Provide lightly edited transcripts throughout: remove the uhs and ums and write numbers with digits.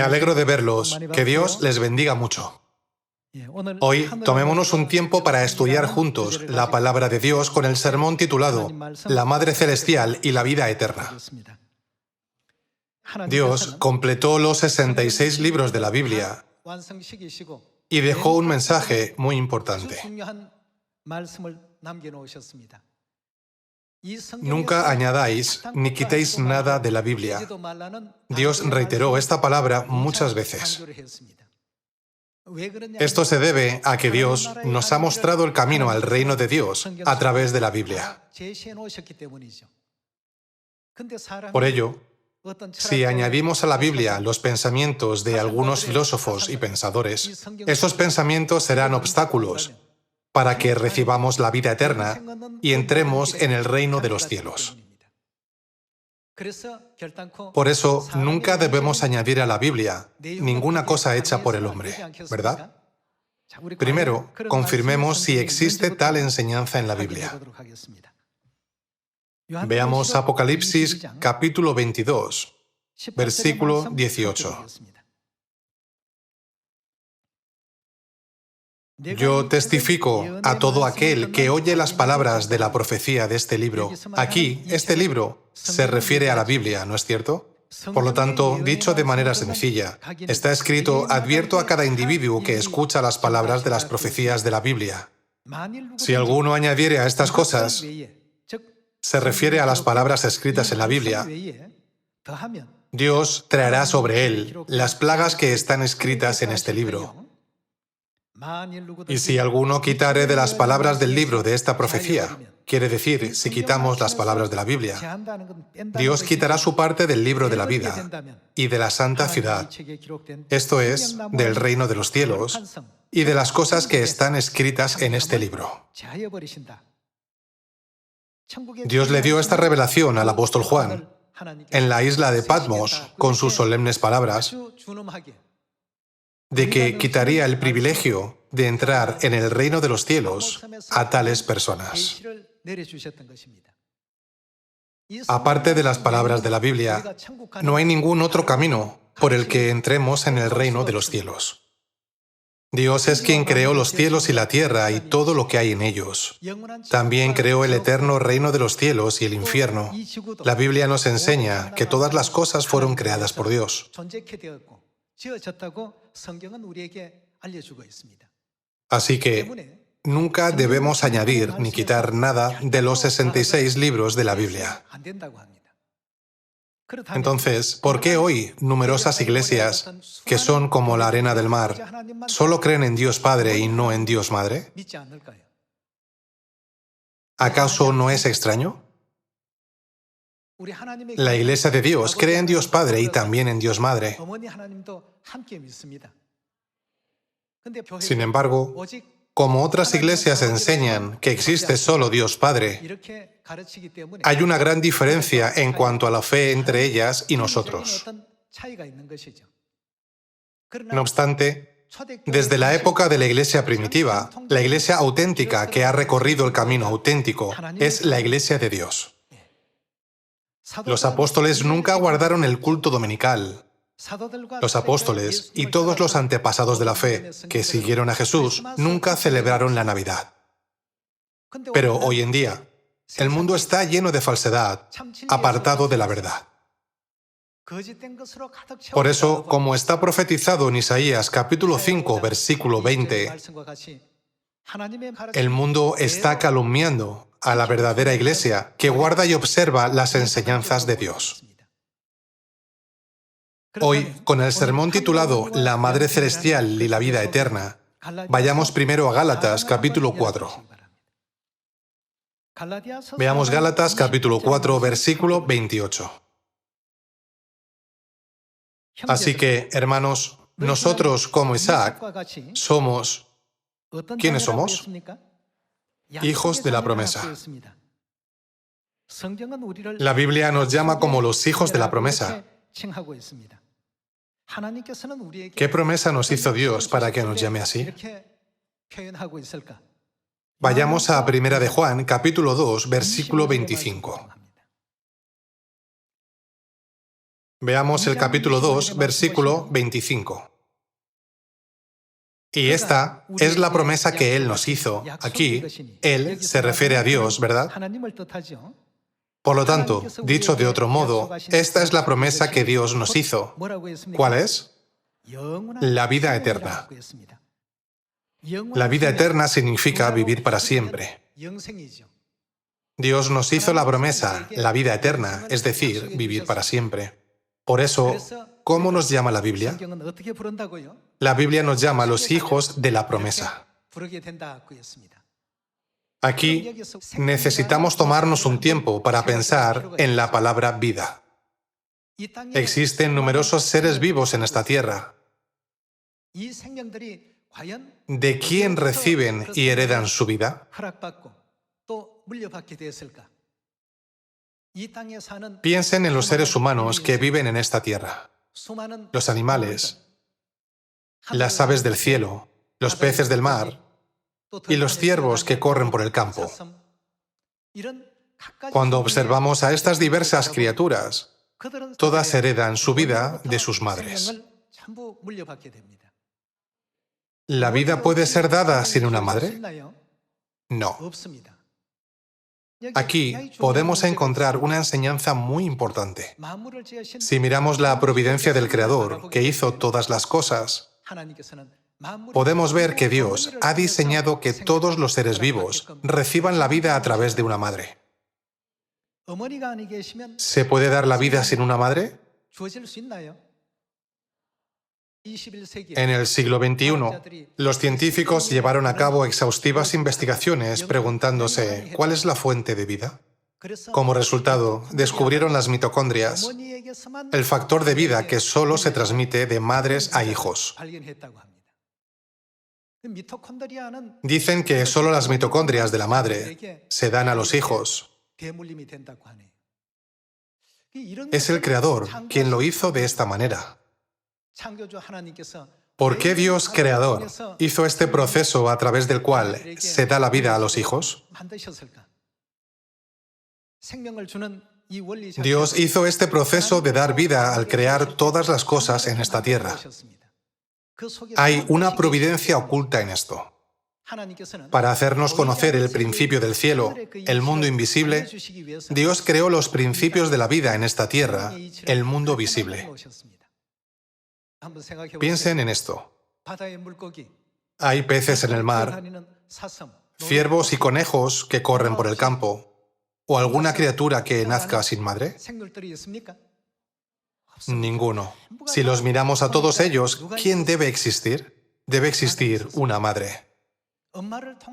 Me alegro de verlos. Que Dios les bendiga mucho. Hoy tomémonos un tiempo para estudiar juntos la palabra de Dios con el sermón titulado La Madre Celestial y la Vida Eterna. Dios completó los 66 libros de la Biblia y dejó un mensaje muy importante. Nunca añadáis ni quitéis nada de la Biblia. Dios reiteró esta palabra muchas veces. Esto se debe a que Dios nos ha mostrado el camino al reino de Dios a través de la Biblia. Por ello, si añadimos a la Biblia los pensamientos de algunos filósofos y pensadores, estos pensamientos serán obstáculos para que recibamos la vida eterna y entremos en el reino de los cielos. Por eso, nunca debemos añadir a la Biblia ninguna cosa hecha por el hombre, ¿verdad? Primero, confirmemos si existe tal enseñanza en la Biblia. Veamos Apocalipsis capítulo 22, versículo 18. Yo testifico a todo aquel que oye las palabras de la profecía de este libro. Aquí, este libro se refiere a la Biblia, ¿no es cierto? Por lo tanto, dicho de manera sencilla, está escrito: advierto a cada individuo que escucha las palabras de las profecías de la Biblia. Si alguno añadiere a estas cosas, se refiere a las palabras escritas en la Biblia, Dios traerá sobre él las plagas que están escritas en este libro. Y si alguno quitare de las palabras del libro de esta profecía, quiere decir, si quitamos las palabras de la Biblia, Dios quitará su parte del libro de la vida y de la santa ciudad, esto es, del reino de los cielos y de las cosas que están escritas en este libro. Dios le dio esta revelación al apóstol Juan en la isla de Patmos con sus solemnes palabras de que quitaría el privilegio de entrar en el reino de los cielos a tales personas. Aparte de las palabras de la Biblia, no hay ningún otro camino por el que entremos en el reino de los cielos. Dios es quien creó los cielos y la tierra y todo lo que hay en ellos. También creó el eterno reino de los cielos y el infierno. La Biblia nos enseña que todas las cosas fueron creadas por Dios. Así que nunca debemos añadir ni quitar nada de los 66 libros de la Biblia. Entonces, ¿por qué hoy numerosas iglesias, que son como la arena del mar, solo creen en Dios Padre y no en Dios Madre? ¿Acaso no es extraño? La Iglesia de Dios cree en Dios Padre y también en Dios Madre. Sin embargo, como otras iglesias enseñan que existe solo Dios Padre, hay una gran diferencia en cuanto a la fe entre ellas y nosotros. No obstante, desde la época de la iglesia primitiva, la iglesia auténtica que ha recorrido el camino auténtico es la Iglesia de Dios. Los apóstoles nunca guardaron el culto dominical. Los apóstoles y todos los antepasados de la fe que siguieron a Jesús nunca celebraron la Navidad. Pero hoy en día, el mundo está lleno de falsedad, apartado de la verdad. Por eso, como está profetizado en Isaías capítulo 5, versículo 20, el mundo está calumniando a la verdadera iglesia que guarda y observa las enseñanzas de Dios. Hoy, con el sermón titulado La Madre Celestial y la Vida Eterna, vayamos primero a Gálatas capítulo 4. Veamos Gálatas capítulo 4, versículo 28. Así que, hermanos, nosotros como Isaac somos... ¿Quiénes somos? Hijos de la promesa. La Biblia nos llama como los hijos de la promesa. ¿Qué promesa nos hizo Dios para que nos llame así? Vayamos a 1 de Juan, capítulo 2, versículo 25. Veamos el capítulo 2, versículo 25. Y esta es la promesa que Él nos hizo. Aquí, Él se refiere a Dios, ¿verdad? Por lo tanto, dicho de otro modo, esta es la promesa que Dios nos hizo. ¿Cuál es? La vida eterna. La vida eterna significa vivir para siempre. Dios nos hizo la promesa, la vida eterna, es decir, vivir para siempre. Por eso, ¿cómo nos llama la Biblia? La Biblia nos llama los hijos de la promesa. Aquí necesitamos tomarnos un tiempo para pensar en la palabra vida. Existen numerosos seres vivos en esta tierra. ¿De quién reciben y heredan su vida? Piensen en los seres humanos que viven en esta tierra. Los animales, las aves del cielo, los peces del mar y los ciervos que corren por el campo. Cuando observamos a estas diversas criaturas, todas heredan su vida de sus madres. ¿La vida puede ser dada sin una madre? No. Aquí podemos encontrar una enseñanza muy importante. Si miramos la providencia del Creador, que hizo todas las cosas, podemos ver que Dios ha diseñado que todos los seres vivos reciban la vida a través de una madre. ¿Se puede dar la vida sin una madre? En el siglo XXI, los científicos llevaron a cabo exhaustivas investigaciones preguntándose ¿cuál es la fuente de vida? Como resultado, descubrieron las mitocondrias, el factor de vida que solo se transmite de madres a hijos. Dicen que solo las mitocondrias de la madre se dan a los hijos. Es el Creador quien lo hizo de esta manera. ¿Por qué Dios Creador hizo este proceso a través del cual se da la vida a los hijos? Dios hizo este proceso de dar vida al crear todas las cosas en esta tierra. Hay una providencia oculta en esto. Para hacernos conocer el principio del cielo, el mundo invisible, Dios creó los principios de la vida en esta tierra, el mundo visible. Piensen en esto. Hay peces en el mar, ciervos y conejos que corren por el campo, o alguna criatura que nazca sin madre. Ninguno. Si los miramos a todos ellos, ¿quién debe existir? Debe existir una madre.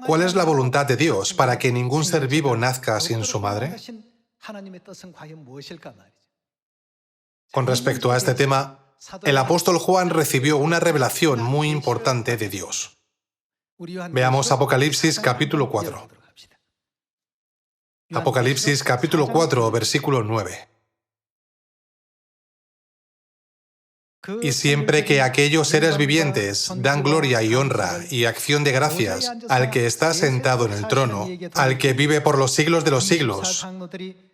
¿Cuál es la voluntad de Dios para que ningún ser vivo nazca sin su madre? Con respecto a este tema, el apóstol Juan recibió una revelación muy importante de Dios. Veamos Apocalipsis capítulo 4. Apocalipsis capítulo 4, versículo 9. Y siempre que aquellos seres vivientes dan gloria y honra y acción de gracias al que está sentado en el trono, al que vive por los siglos de los siglos,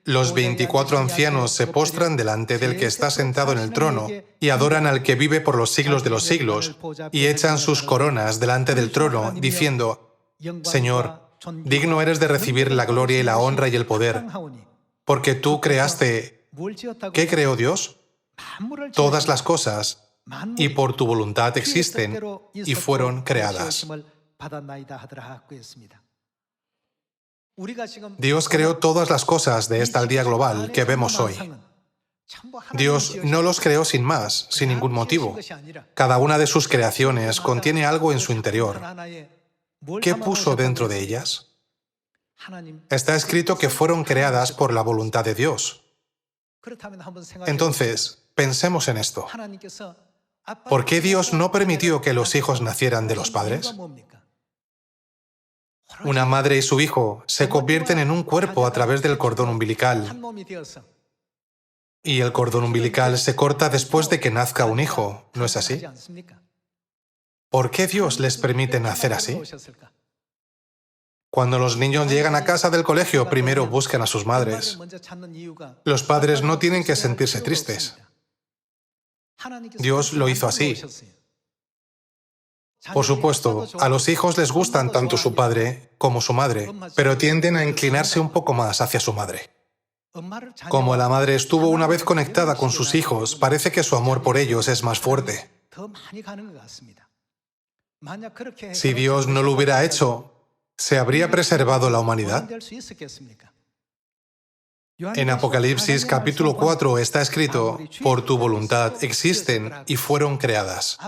los 24 ancianos se postran delante del que está sentado en el trono y adoran al que vive por los siglos de los siglos y echan sus coronas delante del trono, diciendo, Señor, digno eres de recibir la gloria y la honra y el poder, porque tú creaste... ¿Qué creó Dios? Todas las cosas, y por tu voluntad existen y fueron creadas. Dios creó todas las cosas de esta aldea global que vemos hoy. Dios no los creó sin más, sin ningún motivo. Cada una de sus creaciones contiene algo en su interior. ¿Qué puso dentro de ellas? Está escrito que fueron creadas por la voluntad de Dios. Entonces, pensemos en esto. ¿Por qué Dios no permitió que los hijos nacieran de los padres? Una madre y su hijo se convierten en un cuerpo a través del cordón umbilical. Y el cordón umbilical se corta después de que nazca un hijo, ¿no es así? ¿Por qué Dios les permite nacer así? Cuando los niños llegan a casa del colegio, primero buscan a sus madres. Los padres no tienen que sentirse tristes. Dios lo hizo así. Por supuesto, a los hijos les gustan tanto su padre como su madre, pero tienden a inclinarse un poco más hacia su madre. Como la madre estuvo una vez conectada con sus hijos, parece que su amor por ellos es más fuerte. Si Dios no lo hubiera hecho, ¿se habría preservado la humanidad? En Apocalipsis capítulo 4 está escrito: por tu voluntad existen y fueron creadas.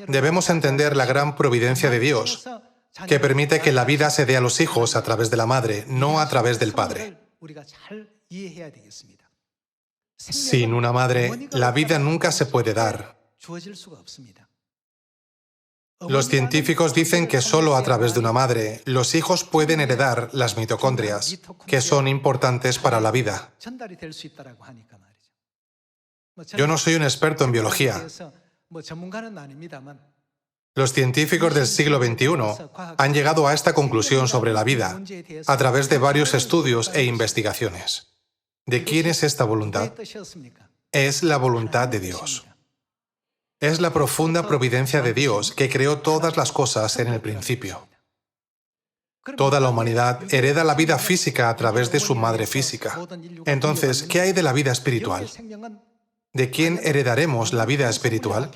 Debemos entender la gran providencia de Dios, que permite que la vida se dé a los hijos a través de la madre, no a través del padre. Sin una madre, la vida nunca se puede dar. Los científicos dicen que solo a través de una madre los hijos pueden heredar las mitocondrias, que son importantes para la vida. Yo no soy un experto en biología. Los científicos del siglo XXI han llegado a esta conclusión sobre la vida a través de varios estudios e investigaciones. ¿De quién es esta voluntad? Es la voluntad de Dios. Es la profunda providencia de Dios que creó todas las cosas en el principio. Toda la humanidad hereda la vida física a través de su madre física. Entonces, ¿qué hay de la vida espiritual? ¿De quién heredaremos la vida espiritual?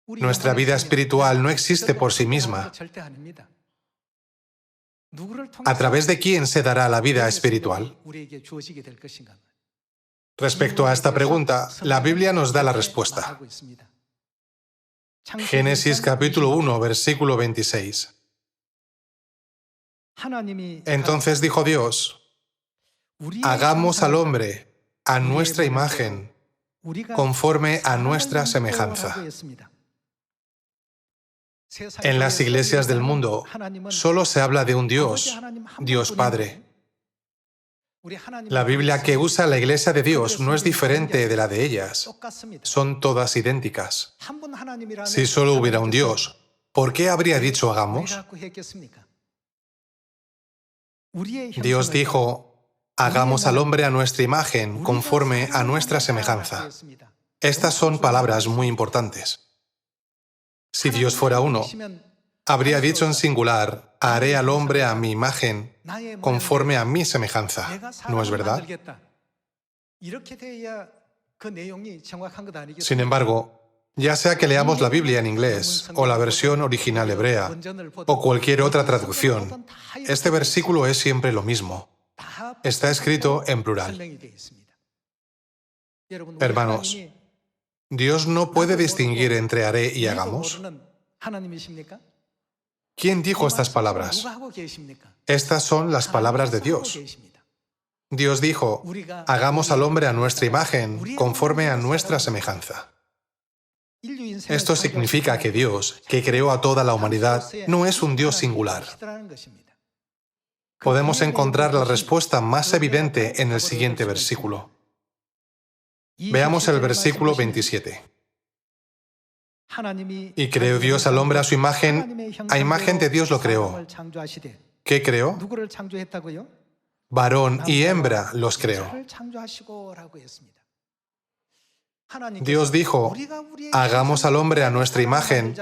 Nuestra vida espiritual no existe por sí misma. ¿A través de quién se dará la vida espiritual? Respecto a esta pregunta, la Biblia nos da la respuesta. Génesis capítulo 1, versículo 26. Entonces dijo Dios: hagamos al hombre a nuestra imagen, conforme a nuestra semejanza. En las iglesias del mundo solo se habla de un Dios, Dios Padre. La Biblia que usa la Iglesia de Dios no es diferente de la de ellas. Son todas idénticas. Si solo hubiera un Dios, ¿por qué habría dicho hagamos? Dios dijo: hagamos al hombre a nuestra imagen, conforme a nuestra semejanza. Estas son palabras muy importantes. Si Dios fuera uno, habría dicho en singular: haré al hombre a mi imagen, conforme a mi semejanza. ¿No es verdad? Sin embargo, ya sea que leamos la Biblia en inglés, o la versión original hebrea, o cualquier otra traducción, este versículo es siempre lo mismo. Está escrito en plural. Hermanos, ¿Dios no puede distinguir entre haré y hagamos? ¿Quién dijo estas palabras? Estas son las palabras de Dios. Dios dijo: hagamos al hombre a nuestra imagen, conforme a nuestra semejanza. Esto significa que Dios, que creó a toda la humanidad, no es un Dios singular. Podemos encontrar la respuesta más evidente en el siguiente versículo. Veamos el versículo 27. Y creó Dios al hombre a su imagen, a imagen de Dios lo creó. ¿Qué creó? Varón y hembra los creó. Dios dijo: hagamos al hombre a nuestra imagen,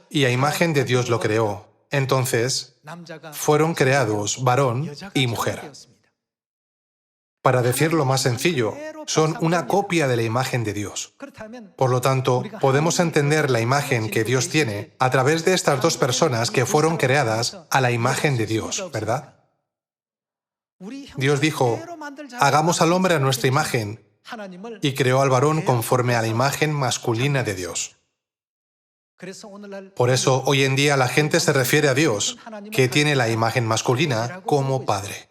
y a imagen de Dios lo creó. Entonces, fueron creados varón y mujer. Para decirlo más sencillo, son una copia de la imagen de Dios. Por lo tanto, podemos entender la imagen que Dios tiene a través de estas dos personas que fueron creadas a la imagen de Dios, ¿verdad? Dios dijo: hagamos al hombre a nuestra imagen, y creó al varón conforme a la imagen masculina de Dios. Por eso, hoy en día la gente se refiere a Dios, que tiene la imagen masculina, como Padre.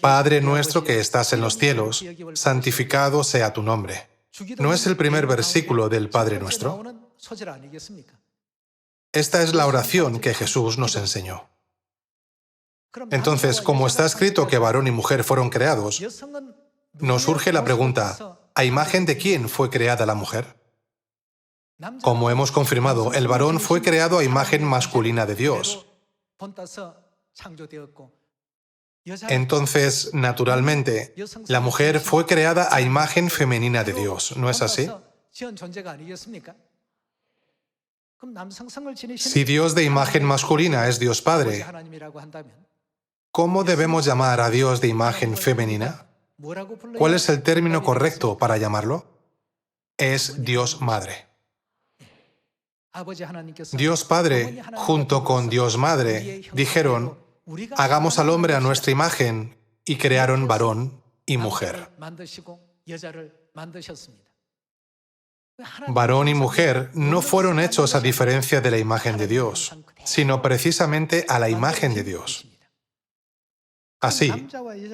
Padre nuestro que estás en los cielos, santificado sea tu nombre. ¿No es el primer versículo del Padre Nuestro? Esta es la oración que Jesús nos enseñó. Entonces, como está escrito que varón y mujer fueron creados, nos surge la pregunta: ¿a imagen de quién fue creada la mujer? Como hemos confirmado, el varón fue creado a imagen masculina de Dios. Entonces, naturalmente, la mujer fue creada a imagen femenina de Dios, ¿no es así? Si Dios de imagen masculina es Dios Padre, ¿cómo debemos llamar a Dios de imagen femenina? ¿Cuál es el término correcto para llamarlo? Es Dios Madre. Dios Padre, junto con Dios Madre, dijeron, hagamos al hombre a nuestra imagen, y crearon varón y mujer. Varón y mujer no fueron hechos a diferencia de la imagen de Dios, sino precisamente a la imagen de Dios. Así,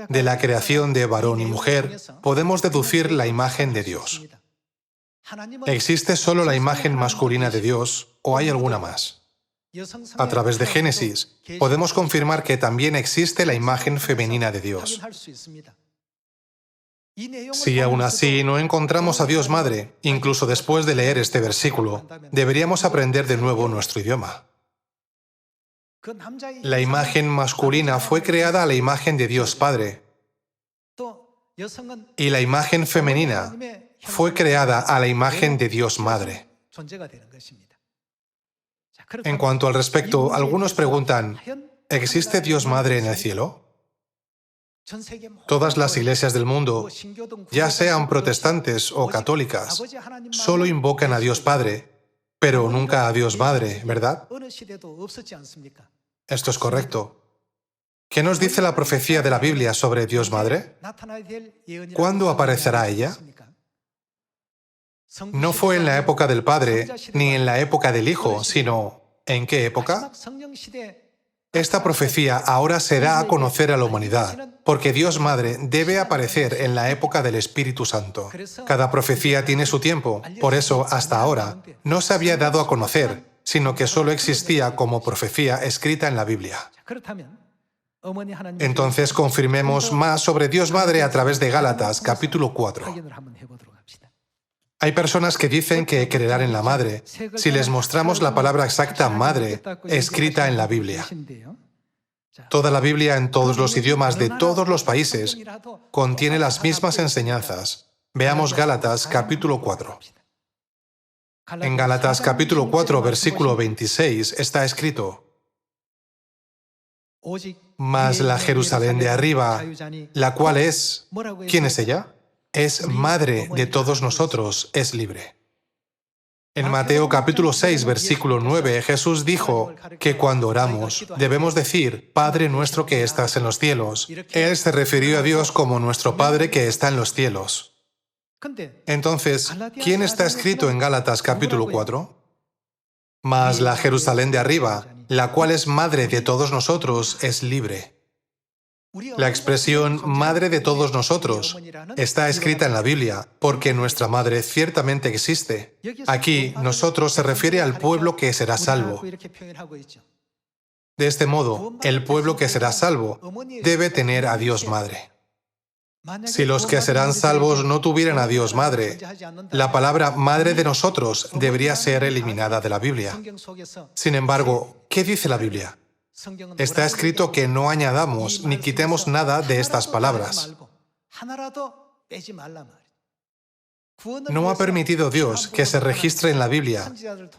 de la creación de varón y mujer, podemos deducir la imagen de Dios. ¿Existe solo la imagen masculina de Dios o hay alguna más? A través de Génesis, podemos confirmar que también existe la imagen femenina de Dios. Si aún así no encontramos a Dios Madre, incluso después de leer este versículo, deberíamos aprender de nuevo nuestro idioma. La imagen masculina fue creada a la imagen de Dios Padre, y la imagen femenina fue creada a la imagen de Dios Madre. En cuanto al respecto, algunos preguntan, ¿existe Dios Madre en el cielo? Todas las iglesias del mundo, ya sean protestantes o católicas, solo invocan a Dios Padre, pero nunca a Dios Madre, ¿verdad? Esto es correcto. ¿Qué nos dice la profecía de la Biblia sobre Dios Madre? ¿Cuándo aparecerá ella? No fue en la época del Padre, ni en la época del Hijo, sino ¿en qué época? Esta profecía ahora se da a conocer a la humanidad, porque Dios Madre debe aparecer en la época del Espíritu Santo. Cada profecía tiene su tiempo, por eso, hasta ahora, no se había dado a conocer, sino que solo existía como profecía escrita en la Biblia. Entonces confirmemos más sobre Dios Madre a través de Gálatas, capítulo 4. Hay personas que dicen que creerán en la Madre si les mostramos la palabra exacta Madre escrita en la Biblia. Toda la Biblia en todos los idiomas de todos los países contiene las mismas enseñanzas. Veamos Gálatas capítulo 4. En Gálatas capítulo 4, versículo 26 está escrito: Mas la Jerusalén de arriba, la cual es... ¿Quién es ella? Es madre de todos nosotros, es libre. En Mateo capítulo 6, versículo 9, Jesús dijo que cuando oramos debemos decir, Padre nuestro que estás en los cielos. Él se refirió a Dios como nuestro Padre que está en los cielos. Entonces, ¿quién está escrito en Gálatas capítulo 4? Mas la Jerusalén de arriba, la cual es madre de todos nosotros, es libre. La expresión «madre de todos nosotros» está escrita en la Biblia, porque nuestra madre ciertamente existe. Aquí, nosotros se refiere al pueblo que será salvo. De este modo, el pueblo que será salvo debe tener a Dios Madre. Si los que serán salvos no tuvieran a Dios Madre, la palabra «madre de nosotros» debería ser eliminada de la Biblia. Sin embargo, ¿qué dice la Biblia? Está escrito que no añadamos ni quitemos nada de estas palabras. ¿No ha permitido Dios que se registre en la Biblia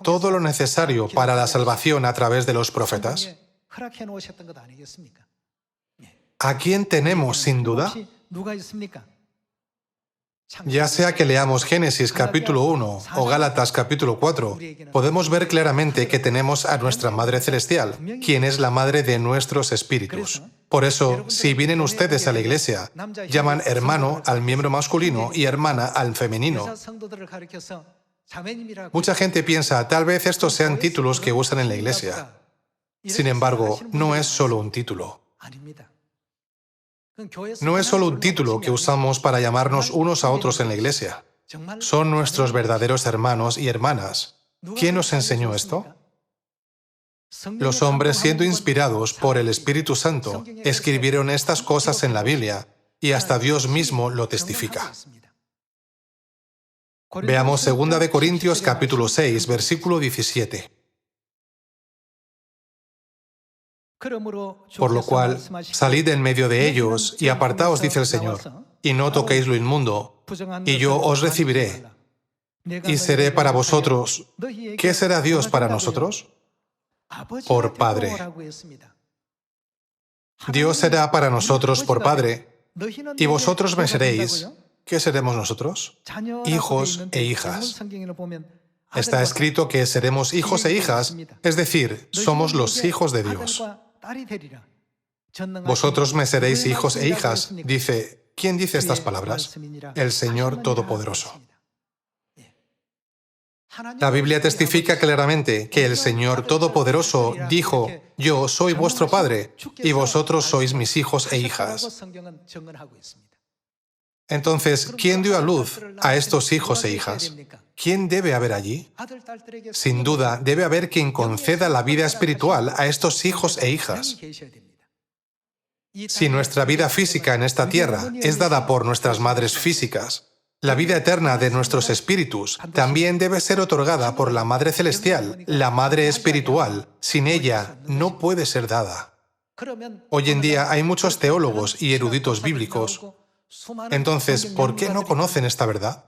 todo lo necesario para la salvación a través de los profetas? ¿A quién tenemos sin duda? Ya sea que leamos Génesis capítulo 1 o Gálatas capítulo 4, podemos ver claramente que tenemos a nuestra Madre Celestial, quien es la madre de nuestros espíritus. Por eso, si vienen ustedes a la iglesia, llaman hermano al miembro masculino y hermana al femenino. Mucha gente piensa, tal vez estos sean títulos que usan en la iglesia. Sin embargo, no es solo un título. No es solo un título que usamos para llamarnos unos a otros en la iglesia. Son nuestros verdaderos hermanos y hermanas. ¿Quién nos enseñó esto? Los hombres, siendo inspirados por el Espíritu Santo, escribieron estas cosas en la Biblia, y hasta Dios mismo lo testifica. Veamos 2 de Corintios capítulo 6, versículo 17. Por lo cual, salid en medio de ellos y apartaos, dice el Señor, y no toquéis lo inmundo, y yo os recibiré, y seré para vosotros. ¿Qué será Dios para nosotros? Por Padre. Dios será para nosotros por Padre, y vosotros me seréis. ¿Qué seremos nosotros? Hijos e hijas. Está escrito que seremos hijos e hijas, es decir, somos los hijos de Dios. Vosotros me seréis hijos e hijas, dice. ¿Quién dice estas palabras? El Señor Todopoderoso. La Biblia testifica claramente que el Señor Todopoderoso dijo: yo soy vuestro Padre, y vosotros sois mis hijos e hijas. Entonces, ¿quién dio a luz a estos hijos e hijas? ¿Quién debe haber allí? Sin duda, debe haber quien conceda la vida espiritual a estos hijos e hijas. Si nuestra vida física en esta tierra es dada por nuestras madres físicas, la vida eterna de nuestros espíritus también debe ser otorgada por la Madre Celestial, la Madre Espiritual. Sin ella no puede ser dada. Hoy en día hay muchos teólogos y eruditos bíblicos. Entonces, ¿por qué no conocen esta verdad?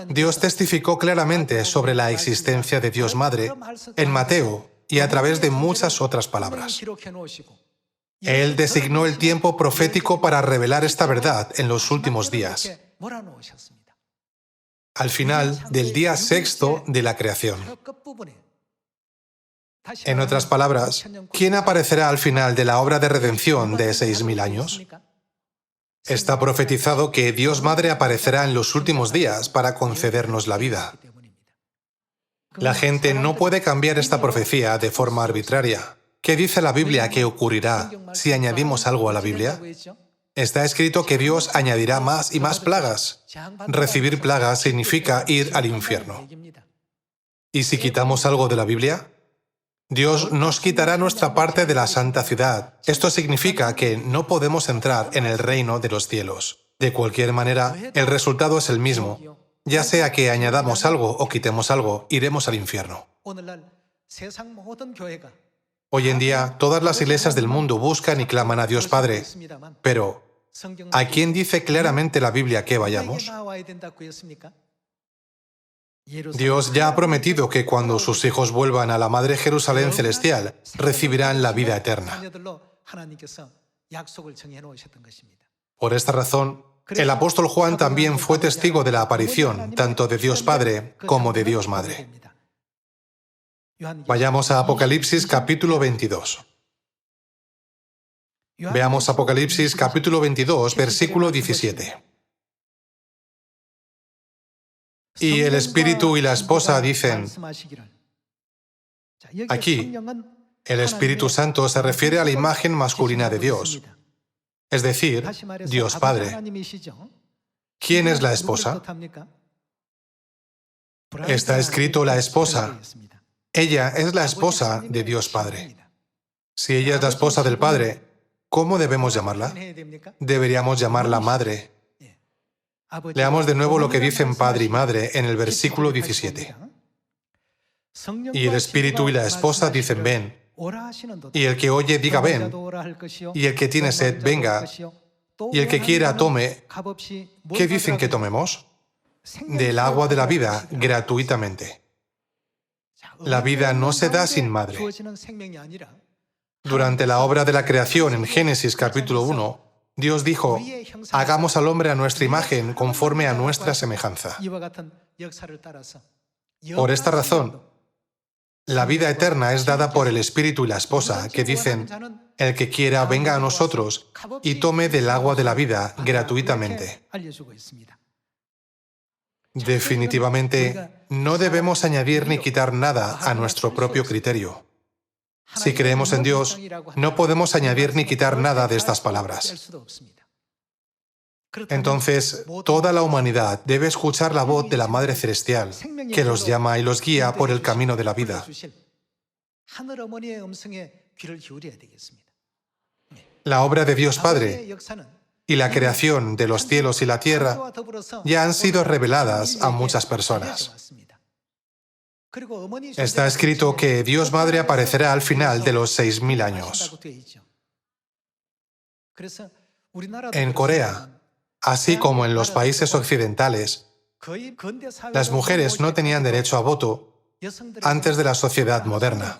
Dios testificó claramente sobre la existencia de Dios Madre en Mateo y a través de muchas otras palabras. Él designó el tiempo profético para revelar esta verdad en los últimos días, al final del día sexto de la creación. En otras palabras, ¿quién aparecerá al final de la obra de redención de 6.000 años? Está profetizado que Dios Madre aparecerá en los últimos días para concedernos la vida. La gente no puede cambiar esta profecía de forma arbitraria. ¿Qué dice la Biblia que ocurrirá si añadimos algo a la Biblia? Está escrito que Dios añadirá más y más plagas. Recibir plagas significa ir al infierno. ¿Y si quitamos algo de la Biblia? Dios nos quitará nuestra parte de la santa ciudad. Esto significa que no podemos entrar en el reino de los cielos. De cualquier manera, el resultado es el mismo. Ya sea que añadamos algo o quitemos algo, iremos al infierno. Hoy en día, todas las iglesias del mundo buscan y claman a Dios Padre. Pero, ¿a quién dice claramente la Biblia que vayamos? Dios ya ha prometido que cuando sus hijos vuelvan a la Madre Jerusalén Celestial, recibirán la vida eterna. Por esta razón, el apóstol Juan también fue testigo de la aparición, tanto de Dios Padre como de Dios Madre. Vayamos a Apocalipsis capítulo 22. Veamos Apocalipsis capítulo 22, versículo 17. Y el Espíritu y la Esposa dicen. Aquí, el Espíritu Santo se refiere a la imagen masculina de Dios, es decir, Dios Padre. ¿Quién es la esposa? Está escrito la esposa. Ella es la esposa de Dios Padre. Si ella es la esposa del Padre, ¿cómo debemos llamarla? Deberíamos llamarla Madre. Leamos de nuevo lo que dicen Padre y Madre en el versículo 17. Y el Espíritu y la Esposa dicen ven, y el que oye diga ven, y el que tiene sed venga, y el que quiera tome. ¿Qué dicen que tomemos? Del agua de la vida gratuitamente. La vida no se da sin madre. Durante la obra de la creación en Génesis capítulo 1, Dios dijo, hagamos al hombre a nuestra imagen conforme a nuestra semejanza. Por esta razón, la vida eterna es dada por el Espíritu y la Esposa, que dicen, el que quiera venga a nosotros y tome del agua de la vida gratuitamente. Definitivamente, no debemos añadir ni quitar nada a nuestro propio criterio. Si creemos en Dios, no podemos añadir ni quitar nada de estas palabras. Entonces, toda la humanidad debe escuchar la voz de la Madre Celestial, que los llama y los guía por el camino de la vida. La obra de Dios Padre y la creación de los cielos y la tierra ya han sido reveladas a muchas personas. Está escrito que Dios Madre aparecerá al final de los 6.000 años. En Corea, así como en los países occidentales, las mujeres no tenían derecho a voto antes de la sociedad moderna.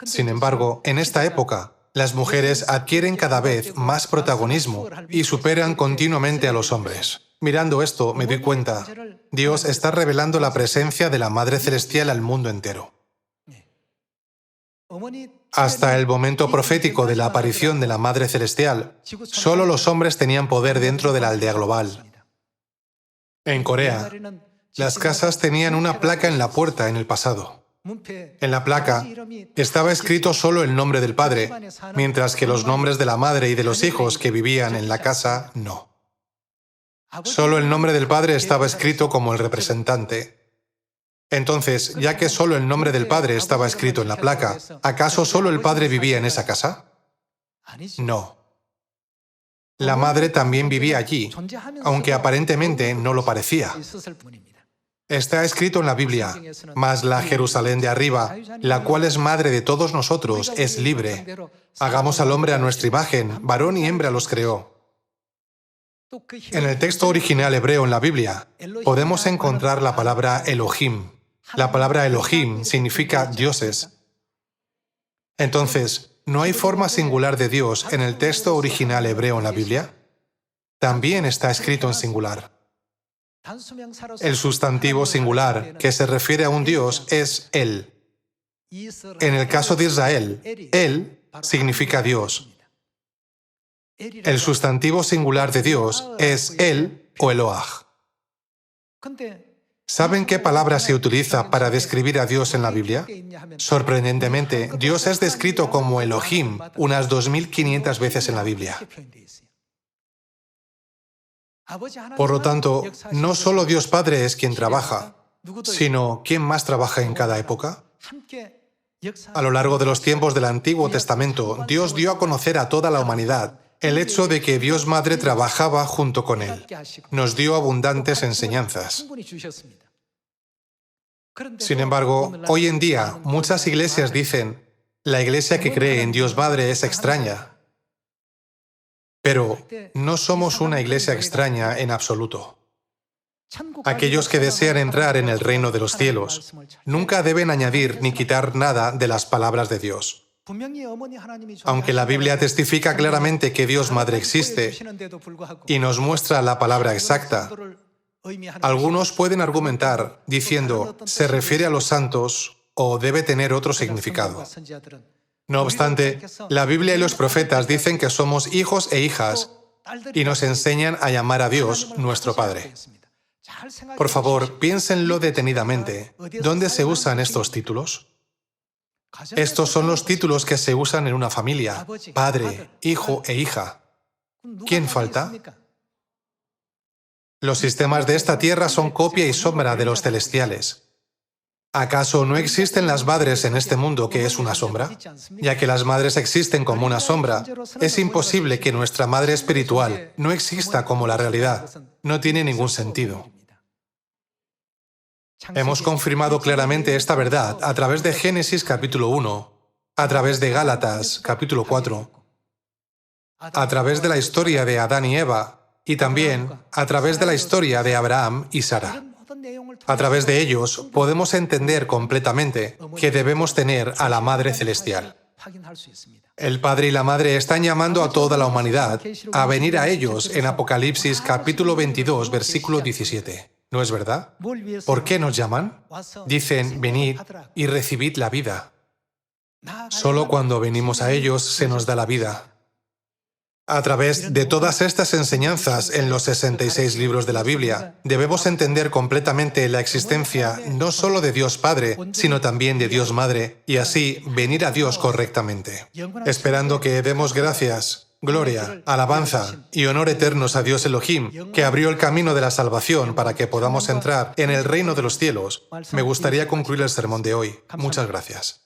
Sin embargo, en esta época, las mujeres adquieren cada vez más protagonismo y superan continuamente a los hombres. Mirando esto, me doy cuenta, Dios está revelando la presencia de la Madre Celestial al mundo entero. Hasta el momento profético de la aparición de la Madre Celestial, solo los hombres tenían poder dentro de la aldea global. En Corea, las casas tenían una placa en la puerta en el pasado. En la placa estaba escrito solo el nombre del padre, mientras que los nombres de la madre y de los hijos que vivían en la casa no. Solo el nombre del padre estaba escrito como el representante. Entonces, ya que solo el nombre del padre estaba escrito en la placa, ¿acaso solo el padre vivía en esa casa? No. La madre también vivía allí, aunque aparentemente no lo parecía. Está escrito en la Biblia, mas la Jerusalén de arriba, la cual es madre de todos nosotros, es libre. Hagamos al hombre a nuestra imagen, varón y hembra los creó. En el texto original hebreo en la Biblia, podemos encontrar la palabra Elohim. La palabra Elohim significa dioses. Entonces, ¿no hay forma singular de Dios en el texto original hebreo en la Biblia? También está escrito en singular. El sustantivo singular que se refiere a un Dios es Él. En el caso de Israel, Él significa Dios. El sustantivo singular de Dios es Él o Eloah. ¿Saben qué palabra se utiliza para describir a Dios en la Biblia? Sorprendentemente, Dios es descrito como Elohim unas 2.500 veces en la Biblia. Por lo tanto, no solo Dios Padre es quien trabaja, sino ¿quién más trabaja en cada época? A lo largo de los tiempos del Antiguo Testamento, Dios dio a conocer a toda la humanidad el hecho de que Dios Madre trabajaba junto con Él. Nos dio abundantes enseñanzas. Sin embargo, hoy en día, muchas iglesias dicen, la iglesia que cree en Dios Madre es extraña. Pero no somos una iglesia extraña en absoluto. Aquellos que desean entrar en el reino de los cielos nunca deben añadir ni quitar nada de las palabras de Dios. Aunque la Biblia testifica claramente que Dios Madre existe y nos muestra la palabra exacta, algunos pueden argumentar diciendo, se refiere a los santos o debe tener otro significado. No obstante, la Biblia y los profetas dicen que somos hijos e hijas y nos enseñan a llamar a Dios nuestro Padre. Por favor, piénsenlo detenidamente. ¿Dónde se usan estos títulos? Estos son los títulos que se usan en una familia: padre, hijo e hija. ¿Quién falta? Los sistemas de esta tierra son copia y sombra de los celestiales. ¿Acaso no existen las madres en este mundo que es una sombra? Ya que las madres existen como una sombra, es imposible que nuestra madre espiritual no exista como la realidad. No tiene ningún sentido. Hemos confirmado claramente esta verdad a través de Génesis capítulo 1, a través de Gálatas capítulo 4, a través de la historia de Adán y Eva, y también a través de la historia de Abraham y Sara. A través de ellos podemos entender completamente que debemos tener a la Madre Celestial. El Padre y la Madre están llamando a toda la humanidad a venir a ellos en Apocalipsis capítulo 22, versículo 17. ¿No es verdad? ¿Por qué nos llaman? Dicen, venid y recibid la vida. Solo cuando venimos a ellos se nos da la vida. A través de todas estas enseñanzas en los 66 libros de la Biblia, debemos entender completamente la existencia no solo de Dios Padre, sino también de Dios Madre, y así venir a Dios correctamente. Esperando que demos gracias, gloria, alabanza y honor eternos a Dios Elohim, que abrió el camino de la salvación para que podamos entrar en el reino de los cielos, me gustaría concluir el sermón de hoy. Muchas gracias.